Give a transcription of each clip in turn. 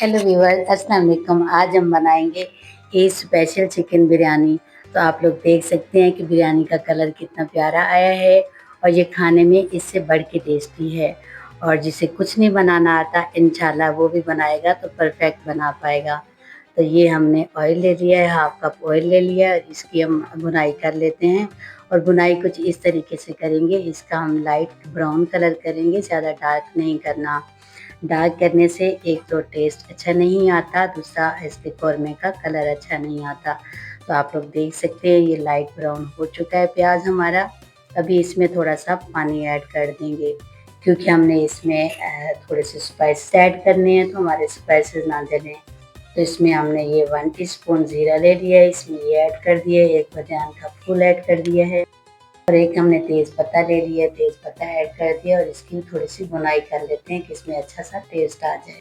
Hello viewers, अस्सलाम वालेकुम। आज हम बनाएंगे ये स्पेशल चिकन बिरयानी। तो आप लोग देख सकते हैं कि बिरयानी का कलर कितना प्यारा आया है और ये खाने में इससे बढ़ के टेस्टी है। और जिसे कुछ नहीं बनाना आता, इंशाल्लाह वो भी बनाएगा तो परफेक्ट बना पाएगा। तो ये हमने ऑयल ले लिया है, हाफ कप ऑयल ले लिया है। इसकी हम बुनाई कर लेते हैं और बुनाई कुछ इस तरीके से करेंगे। इसका हम लाइट ब्राउन कलर करेंगे, ज़्यादा डार्क नहीं करना। डार्क करने से एक तो टेस्ट अच्छा नहीं आता, दूसरा इसके कौरमे का कलर अच्छा नहीं आता। तो आप लोग देख सकते हैं ये लाइट ब्राउन हो चुका है प्याज हमारा। अभी इसमें थोड़ा सा पानी ऐड कर देंगे क्योंकि हमने इसमें थोड़े से स्पाइस ऐड करने हैं तो हमारे स्पाइसेस ना जलें। तो इसमें हमने ये 1 टीस्पून ज़ीरा ले लिया है, इसमें ये ऐड कर दिया है। एक बादियान का फूल ऐड कर दिया है और एक हमने तेज़ पत्ता ले लिया, तेज़ पत्ता ऐड कर दिया और इसकी थोड़ी सी भुनाई कर लेते हैं कि इसमें अच्छा सा टेस्ट आ जाए।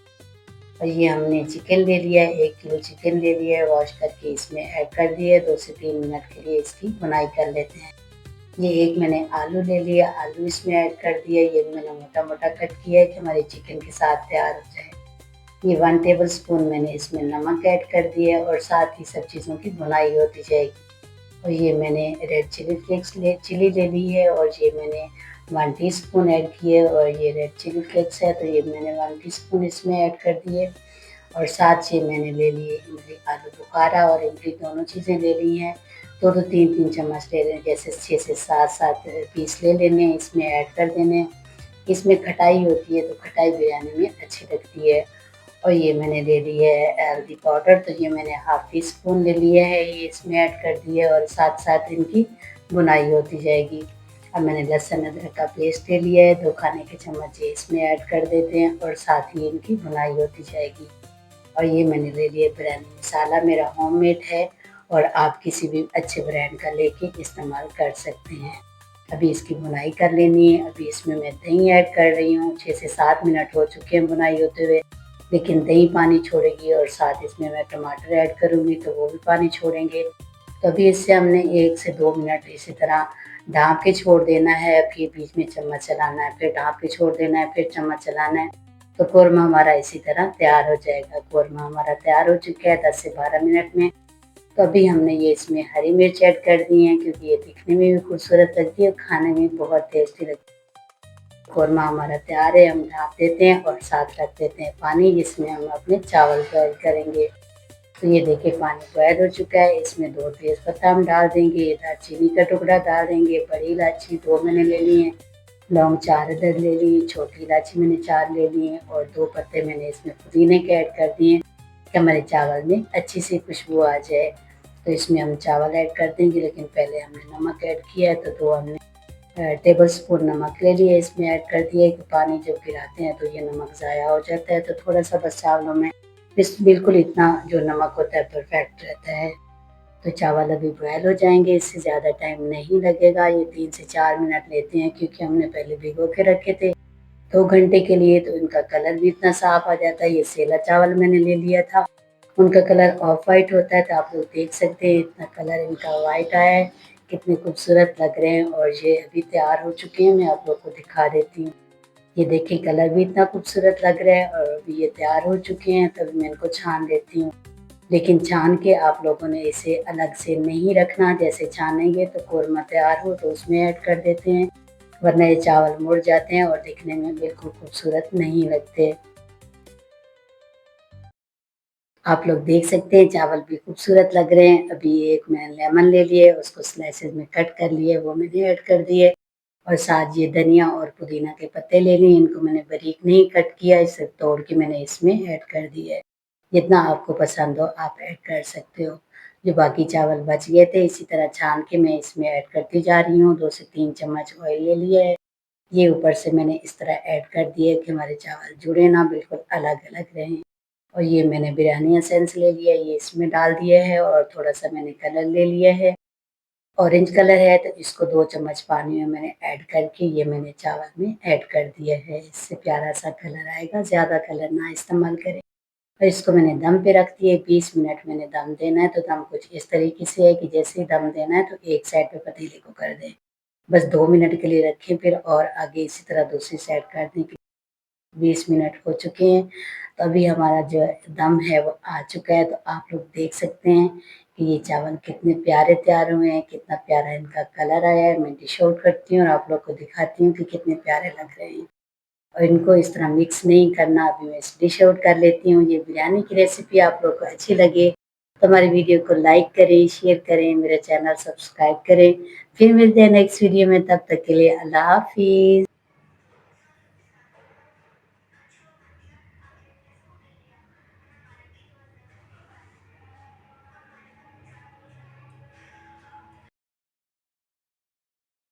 और ये हमने चिकन ले लिया है, 1 किलो चिकन ले लिया है, वॉश करके इसमें ऐड कर दिया है। 2 से 3 मिनट के लिए इसकी भुनाई कर लेते हैं। ये एक मैंने आलू ले लिया, आलू इसमें ऐड कर दिया। ये भी मैंने मोटा मोटा कट किया है कि हमारे चिकन के साथ तैयार हो जाए। ये 1 टेबल स्पून मैंने इसमें नमक ऐड कर दिया है और साथ ही सब चीज़ों की भुनाई होती जाएगी। और ये मैंने रेड चिली ले ली है और ये मैंने 1 टीस्पून ऐड किए और ये रेड चिली फ्लेक्स है तो ये मैंने 1 टीस्पून इसमें ऐड कर दिए। और साथ ये मैंने ले लिए इमली, आलू बुखारा और इमली दोनों चीज़ें ले ली हैं। 2-2 3-3 चम्मच ले लें, जैसे 6 से 7 पीस ले लेने हैं, इसमें ऐड कर देने हैं। इसमें खटाई होती है तो खटाई बिरयानी में अच्छी लगती है। और ये मैंने ले ली है हल्दी पाउडर, तो ये मैंने हाफ टी स्पून ले लिया है, ये इसमें ऐड कर दिया और साथ साथ इनकी भुनाई होती जाएगी। अब मैंने लहसुन अदरक का पेस्ट ले लिया है, 2 खाने के चम्मच ये इसमें ऐड कर देते हैं और साथ ही इनकी भुनाई होती जाएगी। और ये मैंने ले लिया बिरयानी मसाला, मेरा होममेड है और आप किसी भी अच्छे ब्रांड का लेके इस्तेमाल कर सकते हैं। अभी इसकी भुनाई कर लेनी है। अभी इसमें मैं दही ऐड कर रही हूँ, 6 से 7 मिनट हो चुके हैं भुनाई होते हुए, लेकिन दही पानी छोड़ेगी और साथ इसमें मैं टमाटर ऐड करूँगी तो वो भी पानी छोड़ेंगे। तो अभी इससे हमने 1 से 2 मिनट इसी तरह ढाँप के छोड़ देना है, फिर बीच में चम्मच चलाना है, फिर ढाँप के छोड़ देना है, फिर चम्मच चलाना है। तो कोरमा हमारा इसी तरह तैयार हो जाएगा। कोरमा हमारा तैयार हो चुका है 10 से 12 मिनट में। तो अभी हमने ये इसमें हरी मिर्च ऐड कर दी है क्योंकि ये दिखने में भी खूबसूरत लगती है और खाने में बहुत टेस्टी लगती है। कोरमा हमारा तैयार है, हम ढाँप देते हैं और साथ रख देते हैं पानी जिसमें हम अपने चावल बॉयल करेंगे। तो ये देखिए पानी बॉयल हो चुका है, इसमें 2 तेज़पत्ता हम डाल देंगे, ये दालचीनी का टुकड़ा डाल देंगे, बड़ी इलायची 2 मैंने ले ली है, लौंग 4 अदद ले ली, छोटी इलायची मैंने 4 ले ली है और 2 पत्ते मैंने इसमें पुदीने के ऐड कर दिए कि हमारे चावल में अच्छी सी खुशबू आ जाए। तो इसमें हम चावल ऐड कर देंगे, लेकिन पहले हमने नमक ऐड किया है तो 2 हमने टेबल स्पून नमक ले लिया, इसमें ऐड कर दिया कि पानी जब गिराते हैं तो ये नमक ज़ाया हो जाता है, तो थोड़ा सा बस चावलों में बिल्कुल इतना जो नमक होता है परफेक्ट रहता है। तो चावल अभी बॉयल हो जाएंगे, इससे ज़्यादा टाइम नहीं लगेगा। ये 3 से 4 मिनट लेते हैं क्योंकि हमने पहले भिगो के रखे थे 2 घंटे के लिए, तो इनका कलर भी इतना साफ आ जाता है। ये सेला चावल मैंने ले लिया था, उनका कलर ऑफ वाइट होता है, तो आप लोग देख सकते हैं इतना कलर इनका वाइट आया है, कितने खूबसूरत लग रहे हैं और ये अभी तैयार हो चुके हैं। मैं आप लोग को दिखा देती हूँ। ये देखिए कलर भी इतना खूबसूरत लग रहा है और अभी ये तैयार हो चुके हैं, तभी मैं इनको छान लेती हूँ। लेकिन छान के आप लोगों ने इसे अलग से नहीं रखना, जैसे छानेंगे तो कोरमा तैयार हो तो उसमें ऐड कर देते हैं, वरना ये चावल मुड़ जाते हैं और दिखने में बिल्कुल खूबसूरत नहीं लगते। आप लोग देख सकते हैं चावल भी खूबसूरत लग रहे हैं। अभी एक मैंने लेमन ले लिए, उसको स्लाइसेस में कट कर लिए, वो मैंने ऐड कर दिए और साथ ये धनिया और पुदीना के पत्ते ले लिए, इनको मैंने बारीक नहीं कट किया, इसे तोड़ के मैंने इसमें ऐड कर दिया है। जितना आपको पसंद हो आप ऐड कर सकते हो। जो बाकी चावल बच गए थे इसी तरह छान के मैं इसमें ऐड करती जा रही हूँ। 2 से 3 चम्मच ऑयल ले लिया है। ये ऊपर से मैंने इस तरह ऐड कर दिए कि हमारे चावल जुड़े ना, बिल्कुल अलग-अलग रहें। और ये मैंने बिरयानी एसेंस ले लिया, ये इसमें डाल दिया है और थोड़ा-सा मैंने कलर ले लिया है। ऑरेंज कलर है तो इसको 2 चम्मच पानी में मैंने ऐड करके ये मैंने चावल में ऐड कर दिया है। इससे प्यारा-सा कलर आएगा, ज़्यादा कलर ना इस्तेमाल करें। और इसको मैंने दम पे रख दिया, 20 मिनट मैंने दम देना है। तो दम कुछ इस तरीके से है कि जैसे ही दम देना है तो एक साइड पे पतीले को कर दें। बस 2 मिनट के लिए रखें, फिर और आगे इसी तरह दूसरी साइड कर दें। 20 मिनट हो चुके हैं। तो अभी हमारा जो दम है वो आ चुका है। तो आप लोग देख सकते हैं कि ये चावल कितने प्यारे तैयार हुए हैं, कितना प्यारा इनका कलर आया है। मैं डिश आउट करती हूँ और आप लोग को दिखाती हूँ कि कितने प्यारे लग रहे हैं। और इनको इस तरह मिक्स नहीं करना। अभी मैं डिश आउट कर लेती हूँ। ये बिरयानी की रेसिपी आप लोग को अच्छी लगे तो हमारी वीडियो को लाइक करें, शेयर करें, मेरा चैनल सब्सक्राइब करें। फिर मिलते हैं नेक्स्ट वीडियो में, तब तक के लिए अल्लाह हाफ़िज़।